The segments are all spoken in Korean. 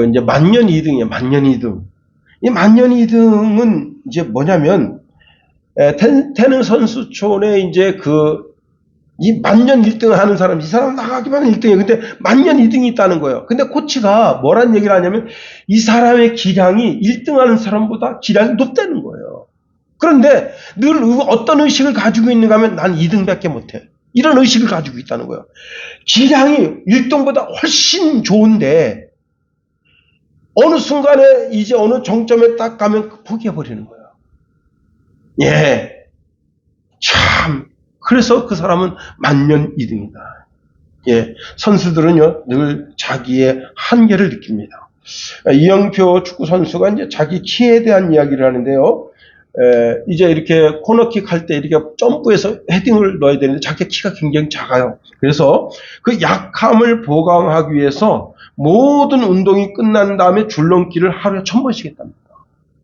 이제 만년 2등이에요. 만년 2등. 이 만년 2등은 이제 뭐냐면, 테는 선수촌에 이제 이 만년 1등을 하는 사람, 이 사람 나가기만 하면 1등이에요. 근데 만년 2등이 있다는 거예요. 근데 코치가 뭐란 얘기를 하냐면, 이 사람의 기량이 1등 하는 사람보다 기량이 높다는 거예요. 그런데 늘 어떤 의식을 가지고 있는가 하면 난 2등밖에 못해. 이런 의식을 가지고 있다는 거예요. 기량이 1등보다 훨씬 좋은데, 어느 순간에 이제 어느 정점에 딱 가면 포기해버리는 거예요. 예. 참. 그래서 그 사람은 만년 2등이다. 예. 선수들은요, 늘 자기의 한계를 느낍니다. 이영표 축구 선수가 이제 자기 키에 대한 이야기를 하는데요. 이제 이렇게 코너킥 할 때 이렇게 점프해서 헤딩을 넣어야 되는데 자기 키가 굉장히 작아요. 그래서 그 약함을 보강하기 위해서 모든 운동이 끝난 다음에 줄넘기를 하루에 1000번씩 했답니다.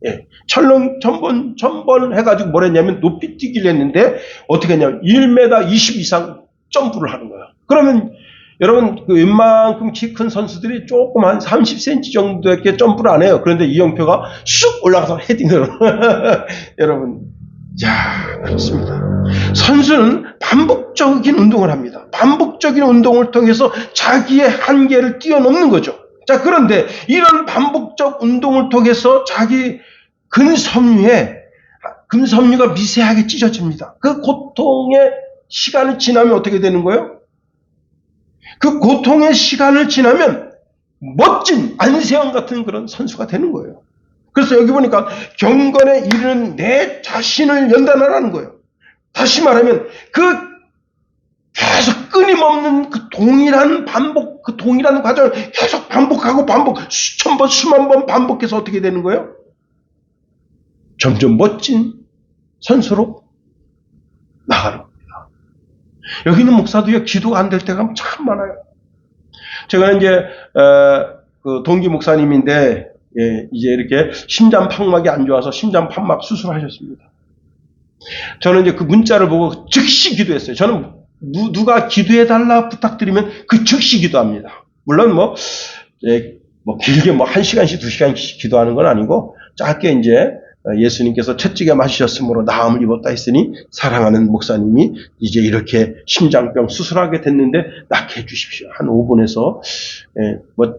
예. 1000번 해가지고 뭘 했냐면 높이 뛰기를 했는데 어떻게 했냐면 1m 20 이상 점프를 하는 거예요. 그러면 여러분, 웬만큼 키 큰 선수들이 조금 한 30cm 정도의 점프를 안 해요. 그런데 이영표가 슉 올라가서 헤딩을. 여러분, 야, 그렇습니다. 선수는 반복적인 운동을 합니다. 반복적인 운동을 통해서 자기의 한계를 뛰어넘는 거죠. 자, 그런데 이런 반복적 운동을 통해서 자기 근섬유가 미세하게 찢어집니다. 그 고통의 시간을 지나면 어떻게 되는 거예요? 그 고통의 시간을 지나면 멋진 안세영 같은 그런 선수가 되는 거예요. 그래서 여기 보니까 경건에 이르는 내 자신을 연단하라는 거예요. 다시 말하면 계속 끊임없는 동일한 과정을 계속 반복하고 수천 번, 수만 번 반복해서 어떻게 되는 거예요? 점점 멋진 선수로 나가는 겁니다. 여기 있는 목사도요, 기도가 안 될 때가 참 많아요. 제가 이제, 동기 목사님인데, 예, 이제 이렇게 심장판막이 안 좋아서 심장판막 수술하셨습니다. 저는 이제 그 문자를 보고 즉시 기도했어요. 저는 누가 기도해달라 부탁드리면 그 즉시 기도합니다. 물론 길게 1시간씩 2시간씩 기도하는 건 아니고, 짧게 이제, 예수님께서 채찍에 맞으셨으므로 나음을 입었다 했으니 사랑하는 목사님이 이제 이렇게 심장병 수술하게 됐는데 낫게 해주십시오. 한 5분에서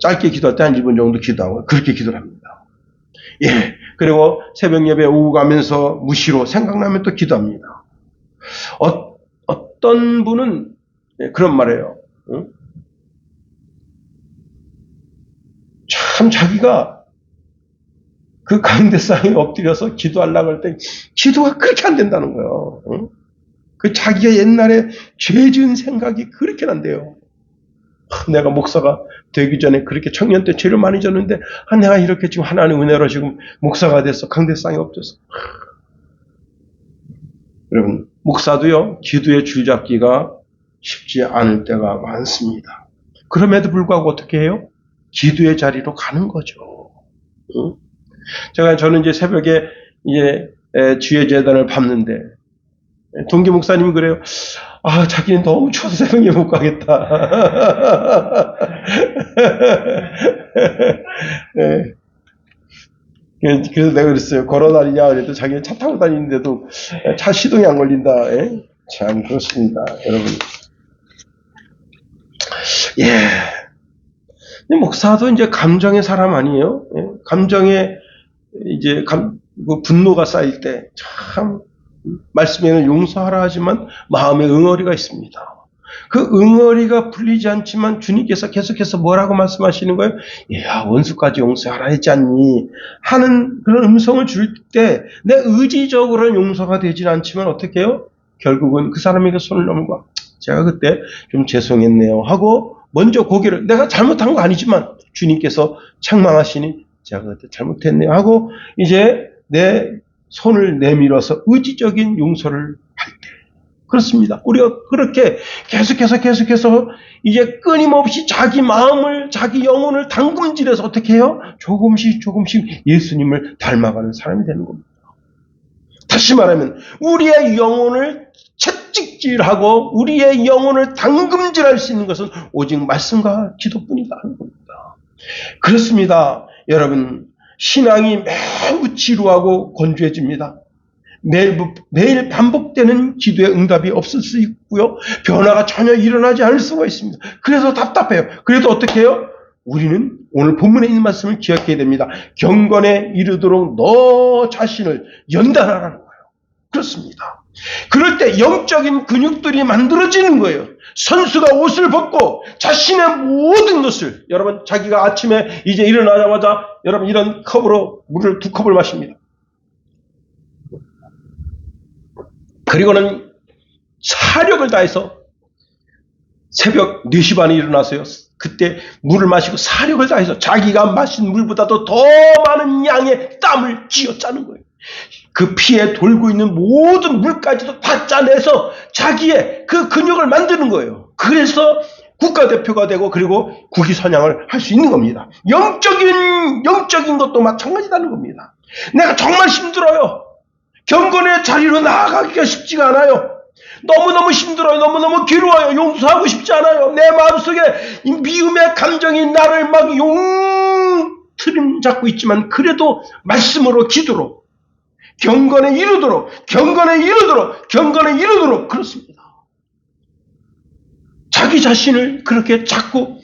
짧게 기도할 때 한 1분 정도 기도하고 그렇게 기도를 합니다. 예. 그리고 새벽 예배 오후 가면서 무시로 생각나면 또 기도합니다. 어떤 분은 그런 말이에요. 응? 참 자기가 그 강대상에 엎드려서 기도하려고 할 때 기도가 그렇게 안 된다는 거예요. 응? 그 자기가 옛날에 죄 지은 생각이 그렇게 난대요. 내가 목사가 되기 전에 그렇게 청년 때 죄를 많이 졌는데 내가 이렇게 지금 하나님 은혜로 지금 목사가 돼서 강대상에 엎드려서. 여러분, 목사도요, 기도의 줄잡기가 쉽지 않을 때가 많습니다. 그럼에도 불구하고 어떻게 해요? 기도의 자리로 가는 거죠. 응? 저는 이제 새벽에 이제 주의 재단을 밟는데 동기 목사님이 그래요. 자기는 너무 추워서 새벽에 못 가겠다. 네. 그래서 내가 그랬어요. 걸어 다니냐 그래도 자기는 차 타고 다니는데도 차 시동이 안 걸린다. 참 그렇습니다, 여러분. 예. 목사도 이제 감정의 사람 아니에요? 감정에 이제 분노가 쌓일 때 참 말씀에는 용서하라 하지만 마음에 응어리가 있습니다. 그 응어리가 풀리지 않지만 주님께서 계속해서 뭐라고 말씀하시는 거예요? 야, 원수까지 용서하라 했지 않니? 하는 그런 음성을 줄 때 내 의지적으로는 용서가 되진 않지만 어떻게 해요? 결국은 그 사람에게 손을 넘고 제가 그때 좀 죄송했네요 하고 먼저 고개를, 내가 잘못한 거 아니지만 주님께서 책망하시니 제가 그때 잘못했네요 하고 이제 내 손을 내밀어서 의지적인 용서를 할 때. 그렇습니다. 우리가 그렇게 계속해서 이제 끊임없이 자기 마음을, 자기 영혼을 담금질해서 어떻게 해요? 조금씩 예수님을 닮아가는 사람이 되는 겁니다. 다시 말하면 우리의 영혼을 채찍질하고 우리의 영혼을 담금질할 수 있는 것은 오직 말씀과 기도뿐이다 하는 겁니다. 그렇습니다. 여러분, 신앙이 매우 지루하고 건조해집니다. 매일 반복되는 기도의 응답이 없을 수 있고요. 변화가 전혀 일어나지 않을 수가 있습니다. 그래서 답답해요. 그래도 어떻게 해요? 우리는 오늘 본문에 있는 말씀을 기억해야 됩니다. 경건에 이르도록 너 자신을 연단하라는 거예요. 그렇습니다. 그럴 때 영적인 근육들이 만들어지는 거예요. 선수가 옷을 벗고 자신의 모든 것을, 여러분, 자기가 아침에 이제 일어나자마자 여러분 이런 컵으로 물을 2컵을 마십니다. 그리고는 사력을 다해서 새벽 4시 반에 일어나서요. 그때 물을 마시고 사력을 다해서 자기가 마신 물보다도 더 많은 양의 땀을 쥐어짜는 거예요. 그 피에 돌고 있는 모든 물까지도 다 짜내서 자기의 그 근육을 만드는 거예요. 그래서 국가대표가 되고 그리고 국위선양을 할 수 있는 겁니다. 영적인 것도 마찬가지라는 겁니다. 내가 정말 힘들어요. 경건의 자리로 나아가기가 쉽지가 않아요. 너무너무 힘들어요. 너무너무 괴로워요. 용서하고 싶지 않아요. 내 마음속에 이 미움의 감정이 나를 막 용트림 잡고 있지만 그래도 말씀으로 기도로 경건에 이르도록 그렇습니다. 자기 자신을 그렇게 자꾸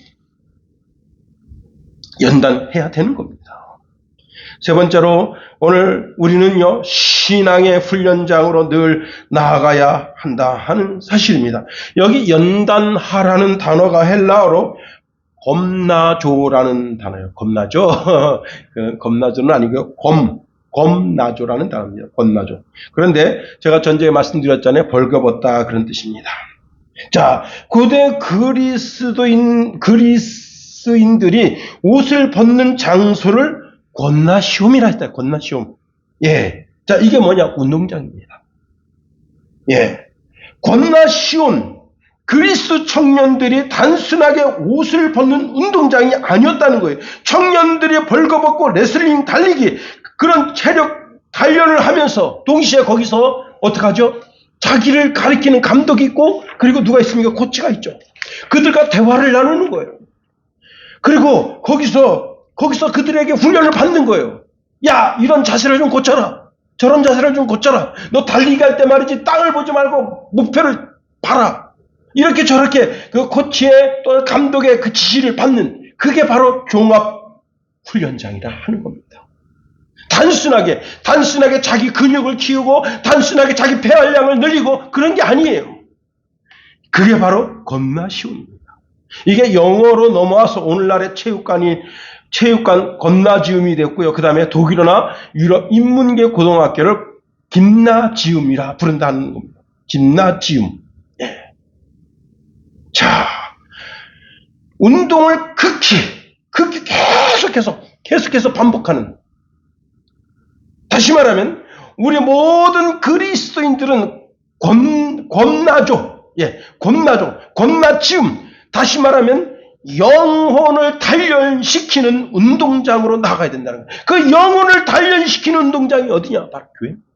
연단해야 되는 겁니다. 세 번째로 오늘 우리는요, 신앙의 훈련장으로 늘 나아가야 한다 하는 사실입니다. 여기 연단하라는 단어가 헬라어로 겁나조라는 단어예요. 겁나조. 겁나조는 아니고요. 겁나조라는 단어입니다. 겁나조. 그런데 제가 전에 말씀드렸잖아요. 벌거벗다 그런 뜻입니다. 자, 고대 그리스인들이 옷을 벗는 장소를 권나시움이라 했다. 권나시움. 예. 자, 이게 뭐냐? 운동장입니다. 예. 권나시움. 그리스 청년들이 단순하게 옷을 벗는 운동장이 아니었다는 거예요. 청년들이 벌거벗고 레슬링, 달리기, 그런 체력 단련을 하면서 동시에 거기서 어떡하죠? 자기를 가리키는 감독이 있고 그리고 누가 있습니까? 코치가 있죠. 그들과 대화를 나누는 거예요. 그리고 거기서 그들에게 훈련을 받는 거예요. 야, 이런 자세를 좀 고쳐라. 저런 자세를 좀 고쳐라. 너 달리기 할 때 말이지 땅을 보지 말고 목표를 봐라. 이렇게 저렇게 그 코치의 또 감독의 그 지시를 받는 그게 바로 종합훈련장이라 하는 겁니다. 단순하게 자기 근육을 키우고 단순하게 자기 폐활량을 늘리고 그런 게 아니에요. 그게 바로 겁나시움입니다. 이게 영어로 넘어와서 오늘날의 체육관 겁나지움이 됐고요. 그 다음에 독일어나 유럽 인문계 고등학교를 김나지움이라 부른다는 겁니다. 김나지움. 예. 자, 운동을 극히 계속해서 반복하는. 다시 말하면 우리 모든 그리스도인들은 겁나지움. 다시 말하면 영혼을 단련시키는 운동장으로 나가야 된다는 거예요. 그 영혼을 단련시키는 운동장이 어디냐? 바로 교회입니다.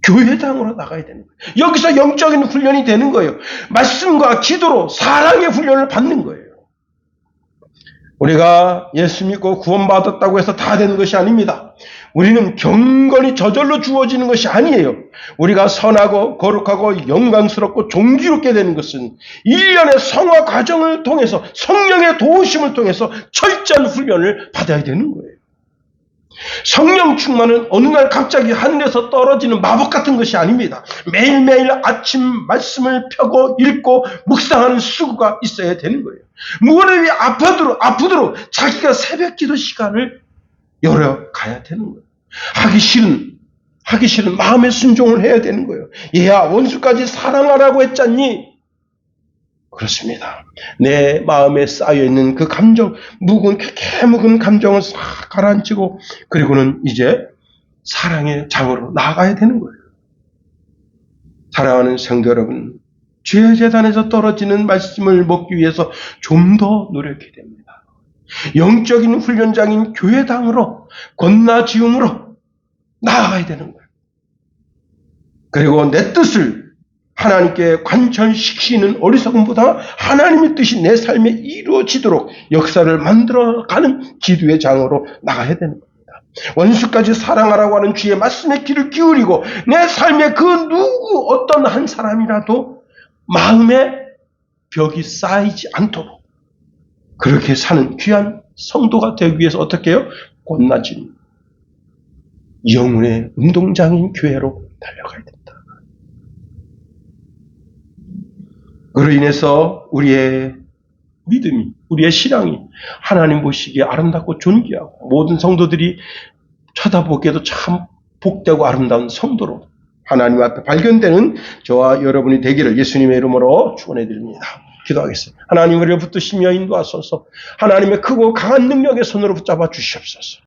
교회당으로 나가야 되는 거예요. 여기서 영적인 훈련이 되는 거예요. 말씀과 기도로 사랑의 훈련을 받는 거예요. 우리가 예수 믿고 구원받았다고 해서 다 되는 것이 아닙니다. 우리는 경건이 저절로 주어지는 것이 아니에요. 우리가 선하고 거룩하고 영광스럽고 존귀롭게 되는 것은 일련의 성화 과정을 통해서 성령의 도우심을 통해서 철저한 훈련을 받아야 되는 거예요. 성령 충만은 어느 날 갑자기 하늘에서 떨어지는 마법 같은 것이 아닙니다. 매일매일 아침 말씀을 펴고 읽고 묵상하는 수고가 있어야 되는 거예요. 무릎이 아프도록 자기가 새벽 기도 시간을 열어가야 되는 거예요. 하기 싫은 마음의 순종을 해야 되는 거예요. 얘야, 원수까지 사랑하라고 했잖니? 그렇습니다. 내 마음에 쌓여있는 그 감정, 그렇게 묵은 감정을 싹 가라앉히고, 그리고는 이제 사랑의 장으로 나아가야 되는 거예요. 사랑하는 성도 여러분, 죄의 재단에서 떨어지는 말씀을 먹기 위해서 좀 더 노력해야 됩니다. 영적인 훈련장인 교회당으로, 권나지움으로 나아가야 되는 거예요. 그리고 내 뜻을 하나님께 관철시키는 어리석음보다 하나님의 뜻이 내 삶에 이루어지도록 역사를 만들어가는 기도의 장으로 나가야 되는 겁니다. 원수까지 사랑하라고 하는 주의 말씀에 귀를 기울이고 내 삶에 그 누구 어떤 한 사람이라도 마음에 벽이 쌓이지 않도록 그렇게 사는 귀한 성도가 되기 위해서 어떻게 해요? 꽃나진 영혼의 운동장인 교회로 달려가야 된다. 그로 인해서 우리의 믿음이, 우리의 신앙이 하나님 보시기에 아름답고 존귀하고 모든 성도들이 쳐다보기에도 참 복되고 아름다운 성도로 하나님 앞에 발견되는 저와 여러분이 되기를 예수님의 이름으로 축원해 드립니다. 기도하겠습니다. 하나님 우리를 붙드시며 인도하소서. 하나님의 크고 강한 능력의 손으로 붙잡아 주시옵소서.